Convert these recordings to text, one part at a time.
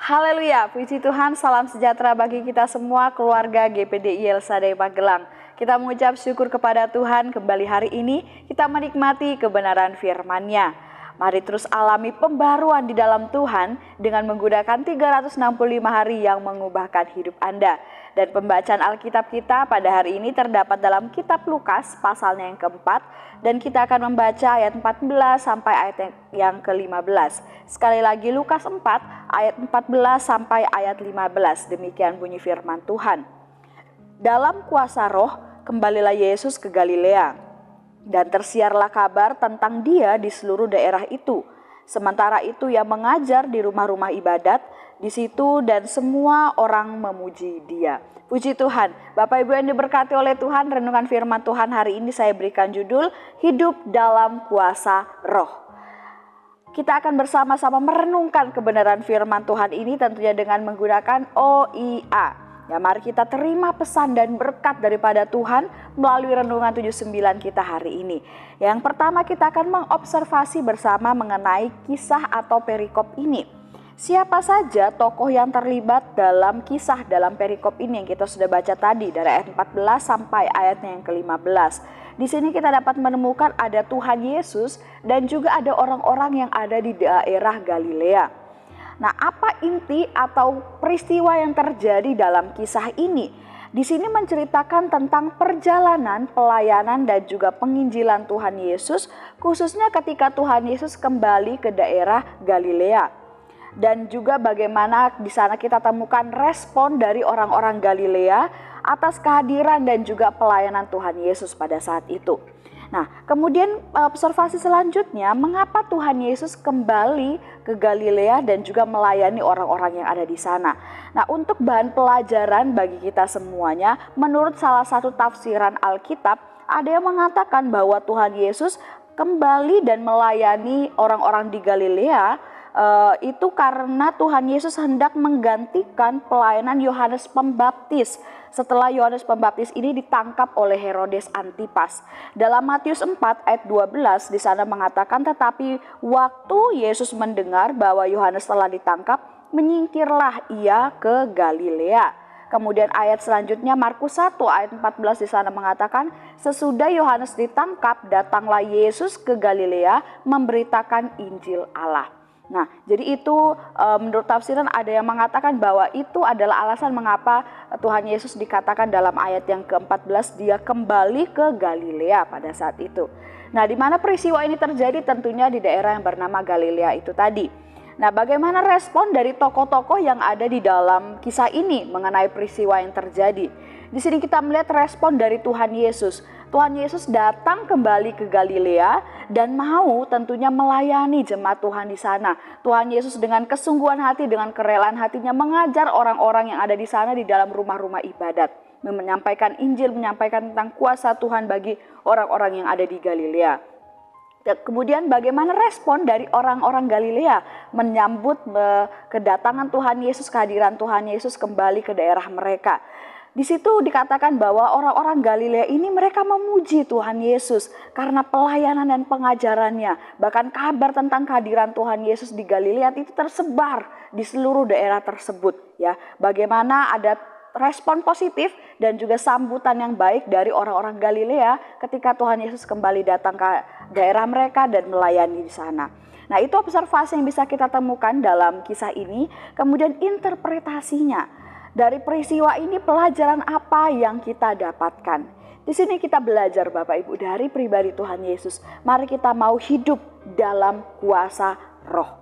Haleluya, puji Tuhan, salam sejahtera bagi kita semua keluarga GPDI El Shaddai Magelang. Kita mengucap syukur kepada Tuhan kembali hari ini kita menikmati kebenaran firman-Nya. Mari terus alami pembaruan di dalam Tuhan dengan menggunakan 365 hari yang mengubahkan hidup Anda. Dan pembacaan Alkitab kita pada hari ini terdapat dalam kitab Lukas pasalnya yang keempat. Dan kita akan membaca ayat 14 sampai ayat yang ke-15. Sekali lagi Lukas 4 ayat 14 sampai ayat 15. Demikian bunyi firman Tuhan. Dalam kuasa Roh kembalilah Yesus ke Galilea. Dan tersiarlah kabar tentang Dia di seluruh daerah itu. Sementara itu Ia mengajar di rumah-rumah ibadat di situ dan semua orang memuji Dia. Puji Tuhan. Bapak Ibu yang diberkati oleh Tuhan, renungan firman Tuhan hari ini saya berikan judul Hidup dalam Kuasa Roh. Kita akan bersama-sama merenungkan kebenaran firman Tuhan ini tentunya dengan menggunakan OIA. Ya, mari kita terima pesan dan berkat daripada Tuhan melalui renungan 79 kita hari ini. Yang pertama kita akan mengobservasi bersama mengenai kisah atau perikop ini. Siapa saja tokoh yang terlibat dalam kisah dalam perikop ini yang kita sudah baca tadi dari ayat 14 sampai ayatnya yang ke-15. Di sini kita dapat menemukan ada Tuhan Yesus dan juga ada orang-orang yang ada di daerah Galilea. Nah, apa inti atau peristiwa yang terjadi dalam kisah ini? Di sini menceritakan tentang perjalanan, pelayanan dan juga penginjilan Tuhan Yesus, khususnya ketika Tuhan Yesus kembali ke daerah Galilea. Dan juga bagaimana di sana kita temukan respon dari orang-orang Galilea atas kehadiran dan juga pelayanan Tuhan Yesus pada saat itu. Nah, kemudian observasi selanjutnya, mengapa Tuhan Yesus kembali ke Galilea dan juga melayani orang-orang yang ada di sana. Nah, untuk bahan pelajaran bagi kita semuanya, menurut salah satu tafsiran Alkitab, ada yang mengatakan bahwa Tuhan Yesus kembali dan melayani orang-orang di Galilea itu karena Tuhan Yesus hendak menggantikan pelayanan Yohanes Pembaptis setelah Yohanes Pembaptis ini ditangkap oleh Herodes Antipas. Dalam Matius 4 ayat 12 di sana mengatakan, tetapi waktu Yesus mendengar bahwa Yohanes telah ditangkap, menyingkirlah ia ke Galilea. Kemudian ayat selanjutnya Markus 1 ayat 14 di sana mengatakan, sesudah Yohanes ditangkap, datanglah Yesus ke Galilea memberitakan Injil Allah. Nah, jadi itu menurut tafsiran ada yang mengatakan bahwa itu adalah alasan mengapa Tuhan Yesus dikatakan dalam ayat yang ke-14 dia kembali ke Galilea pada saat itu. Nah, di mana peristiwa ini terjadi tentunya di daerah yang bernama Galilea itu tadi. Nah, bagaimana respon dari tokoh-tokoh yang ada di dalam kisah ini mengenai peristiwa yang terjadi? Di sini kita melihat respon dari Tuhan Yesus. Tuhan Yesus datang kembali ke Galilea dan mau tentunya melayani jemaat Tuhan di sana. Tuhan Yesus dengan kesungguhan hati, dengan kerelaan hatinya mengajar orang-orang yang ada di sana di dalam rumah-rumah ibadat. Menyampaikan Injil, menyampaikan tentang kuasa Tuhan bagi orang-orang yang ada di Galilea. Kemudian bagaimana respon dari orang-orang Galilea menyambut kedatangan Tuhan Yesus, kehadiran Tuhan Yesus kembali ke daerah mereka. Di situ dikatakan bahwa orang-orang Galilea ini mereka memuji Tuhan Yesus karena pelayanan dan pengajarannya. Bahkan kabar tentang kehadiran Tuhan Yesus di Galilea itu tersebar di seluruh daerah tersebut. Ya, bagaimana ada respon positif dan juga sambutan yang baik dari orang-orang Galilea ketika Tuhan Yesus kembali datang ke daerah mereka dan melayani di sana. Nah, itu observasi yang bisa kita temukan dalam kisah ini. Kemudian interpretasinya. Dari peristiwa ini pelajaran apa yang kita dapatkan? Di sini kita belajar Bapak Ibu dari pribadi Tuhan Yesus. Mari kita mau hidup dalam kuasa Roh.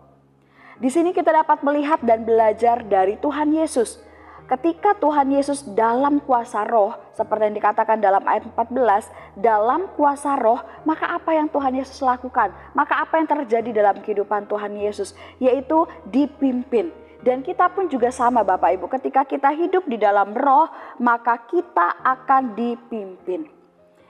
Di sini kita dapat melihat dan belajar dari Tuhan Yesus. Ketika Tuhan Yesus dalam kuasa Roh, seperti yang dikatakan dalam ayat 14, dalam kuasa Roh, maka apa yang Tuhan Yesus lakukan? Maka apa yang terjadi dalam kehidupan Tuhan Yesus? Yaitu dipimpin. Dan kita pun juga sama Bapak Ibu, ketika kita hidup di dalam Roh, maka kita akan dipimpin.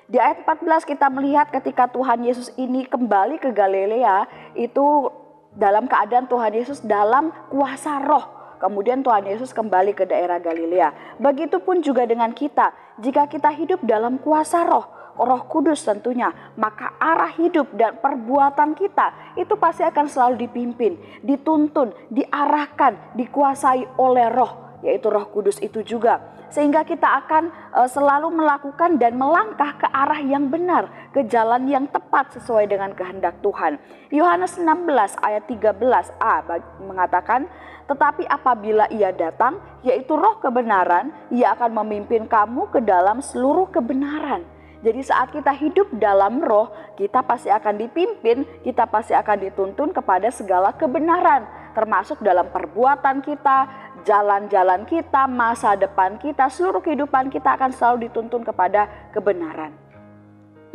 Di ayat 14 kita melihat ketika Tuhan Yesus ini kembali ke Galilea, itu dalam keadaan Tuhan Yesus dalam kuasa Roh. Kemudian Tuhan Yesus kembali ke daerah Galilea. Begitupun juga dengan kita, jika kita hidup dalam kuasa Roh, Roh Kudus tentunya, maka arah hidup dan perbuatan kita itu pasti akan selalu dipimpin, dituntun, diarahkan, dikuasai oleh Roh, yaitu Roh Kudus itu juga. Sehingga kita akan selalu melakukan dan melangkah ke arah yang benar, ke jalan yang tepat sesuai dengan kehendak Tuhan. Yohanes 16 ayat 13a mengatakan, tetapi apabila ia datang, yaitu Roh kebenaran, ia akan memimpin kamu ke dalam seluruh kebenaran. Jadi saat kita hidup dalam Roh, kita pasti akan dipimpin, kita pasti akan dituntun kepada segala kebenaran, termasuk dalam perbuatan kita, jalan-jalan kita, masa depan kita, seluruh kehidupan kita akan selalu dituntun kepada kebenaran.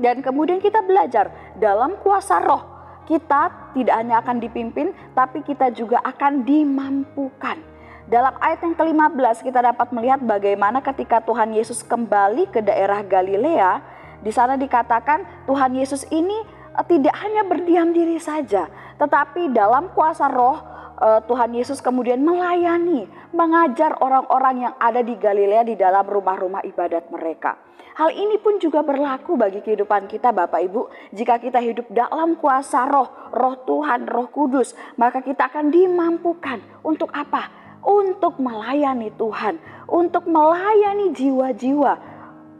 Dan kemudian kita belajar dalam kuasa Roh, kita tidak hanya akan dipimpin, tapi kita juga akan dimampukan. Dalam ayat yang ke-15 kita dapat melihat bagaimana ketika Tuhan Yesus kembali ke daerah Galilea, di sana dikatakan Tuhan Yesus ini tidak hanya berdiam diri saja, tetapi dalam kuasa Roh Tuhan Yesus kemudian melayani, mengajar orang-orang yang ada di Galilea di dalam rumah-rumah ibadat mereka. Hal ini pun juga berlaku bagi kehidupan kita Bapak Ibu. Jika kita hidup dalam kuasa Roh, Roh Tuhan, Roh Kudus, maka kita akan dimampukan untuk apa? Untuk melayani Tuhan, untuk melayani jiwa-jiwa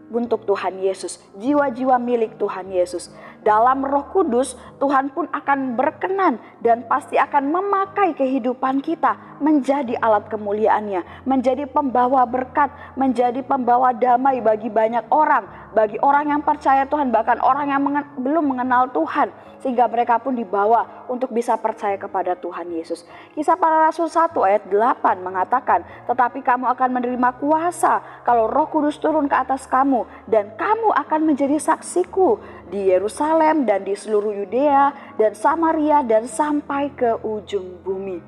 untuk Tuhan Yesus, jiwa-jiwa milik Tuhan Yesus. Dalam Roh Kudus, Tuhan pun akan berkenan dan pasti akan memakai kehidupan kita menjadi alat kemuliaannya, menjadi pembawa berkat, menjadi pembawa damai bagi banyak orang, bagi orang yang percaya Tuhan, bahkan orang yang belum mengenal Tuhan, sehingga mereka pun dibawa untuk bisa percaya kepada Tuhan Yesus. Kisah Para Rasul 1 ayat 8 mengatakan, tetapi kamu akan menerima kuasa kalau Roh Kudus turun ke atas kamu, dan kamu akan menjadi saksiku di Yerusalem dan di seluruh Yudea dan Samaria dan sampai ke ujung bumi.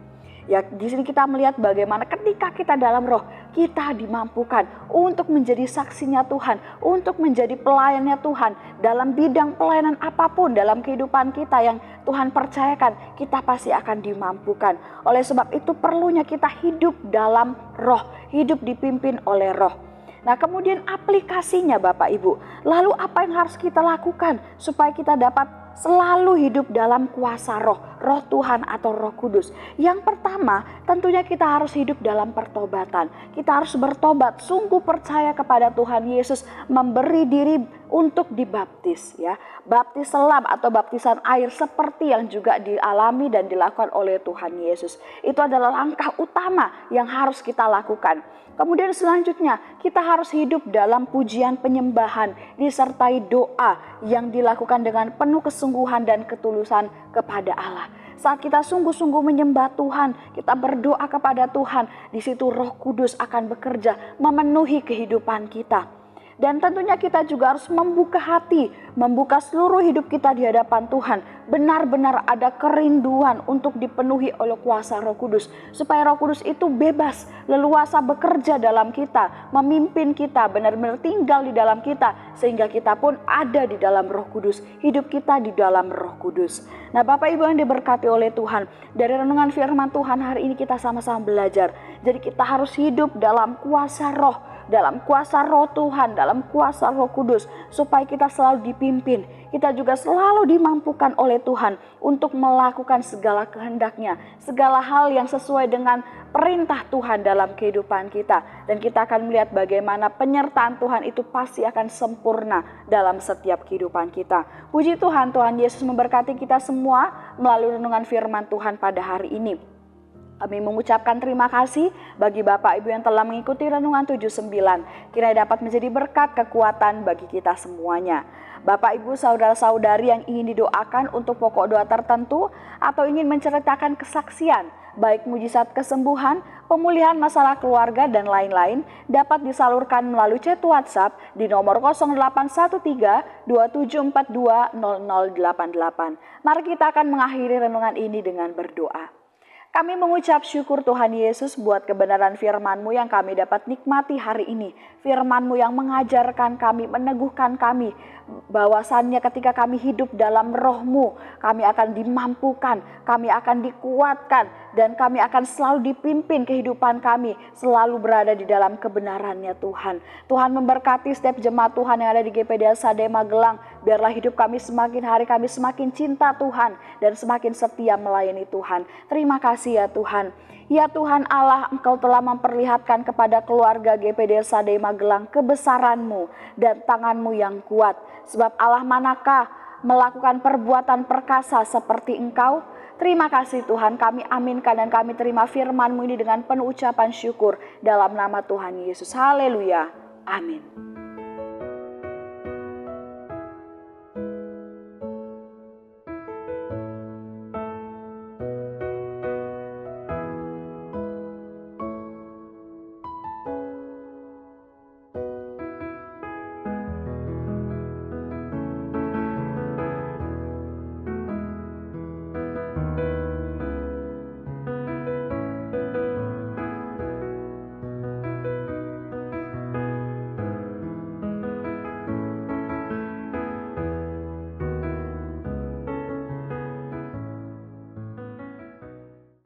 Ya, di sini kita melihat bagaimana ketika kita dalam Roh, kita dimampukan untuk menjadi saksinya Tuhan, untuk menjadi pelayannya Tuhan dalam bidang pelayanan apapun dalam kehidupan kita yang Tuhan percayakan, kita pasti akan dimampukan. Oleh sebab itu perlunya kita hidup dalam Roh, hidup dipimpin oleh Roh. Nah, kemudian aplikasinya Bapak Ibu, lalu apa yang harus kita lakukan supaya kita dapat selalu hidup dalam kuasa Roh, Roh Tuhan atau Roh Kudus? Yang pertama, tentunya kita harus hidup dalam pertobatan. Kita harus bertobat, sungguh percaya kepada Tuhan Yesus, memberi diri untuk dibaptis, ya. Baptis selam atau baptisan air seperti yang juga dialami dan dilakukan oleh Tuhan Yesus. Itu adalah langkah utama yang harus kita lakukan. Kemudian selanjutnya kita harus hidup dalam pujian penyembahan disertai doa yang dilakukan dengan penuh kesungguhan dan ketulusan kepada Allah. Saat kita sungguh-sungguh menyembah Tuhan, kita berdoa kepada Tuhan, di situ Roh Kudus akan bekerja memenuhi kehidupan kita. Dan tentunya kita juga harus membuka hati, membuka seluruh hidup kita di hadapan Tuhan. Benar-benar ada kerinduan untuk dipenuhi oleh kuasa Roh Kudus. Supaya Roh Kudus itu bebas, leluasa bekerja dalam kita, memimpin kita, benar-benar tinggal di dalam kita. Sehingga kita pun ada di dalam Roh Kudus, hidup kita di dalam Roh Kudus. Nah Bapak Ibu yang diberkati oleh Tuhan, dari renungan firman Tuhan hari ini kita sama-sama belajar. Jadi kita harus hidup dalam kuasa Roh, dalam kuasa Roh Tuhan, dalam kuasa Roh Kudus, supaya kita selalu dipimpin. Kita juga selalu dimampukan oleh Tuhan untuk melakukan segala kehendak-Nya, segala hal yang sesuai dengan perintah Tuhan dalam kehidupan kita. Dan kita akan melihat bagaimana penyertaan Tuhan itu pasti akan sempurna dalam setiap kehidupan kita. Puji Tuhan, Tuhan Yesus memberkati kita semua melalui renungan firman Tuhan pada hari ini. Kami mengucapkan terima kasih bagi Bapak Ibu yang telah mengikuti Renungan 79. Kiranya dapat menjadi berkat kekuatan bagi kita semuanya. Bapak Ibu saudara-saudari yang ingin didoakan untuk pokok doa tertentu atau ingin menceritakan kesaksian, baik mujizat kesembuhan, pemulihan masalah keluarga dan lain-lain, dapat disalurkan melalui chat WhatsApp di nomor 0813 2742 0088. Mari kita akan mengakhiri renungan ini dengan berdoa. Kami mengucap syukur Tuhan Yesus buat kebenaran firman-Mu yang kami dapat nikmati hari ini. Firman-Mu yang mengajarkan kami, meneguhkan kami, bahwasannya ketika kami hidup dalam roh-Mu, kami akan dimampukan, kami akan dikuatkan, dan kami akan selalu dipimpin kehidupan kami, selalu berada di dalam kebenaran-Nya Tuhan. Tuhan memberkati setiap jemaat Tuhan yang ada di GPD Alsadai Magelang. Biarlah hidup kami semakin hari kami semakin cinta Tuhan dan semakin setia melayani Tuhan. Terima kasih ya Tuhan. Ya Tuhan Allah, Engkau telah memperlihatkan kepada keluarga GPD Alsadai Magelang kebesaran-Mu dan tangan-Mu yang kuat. Sebab Allah manakah melakukan perbuatan perkasa seperti Engkau? Terima kasih Tuhan, kami aminkan dan kami terima firman-Mu ini dengan penuh ucapan syukur dalam nama Tuhan Yesus. Haleluya. Amin.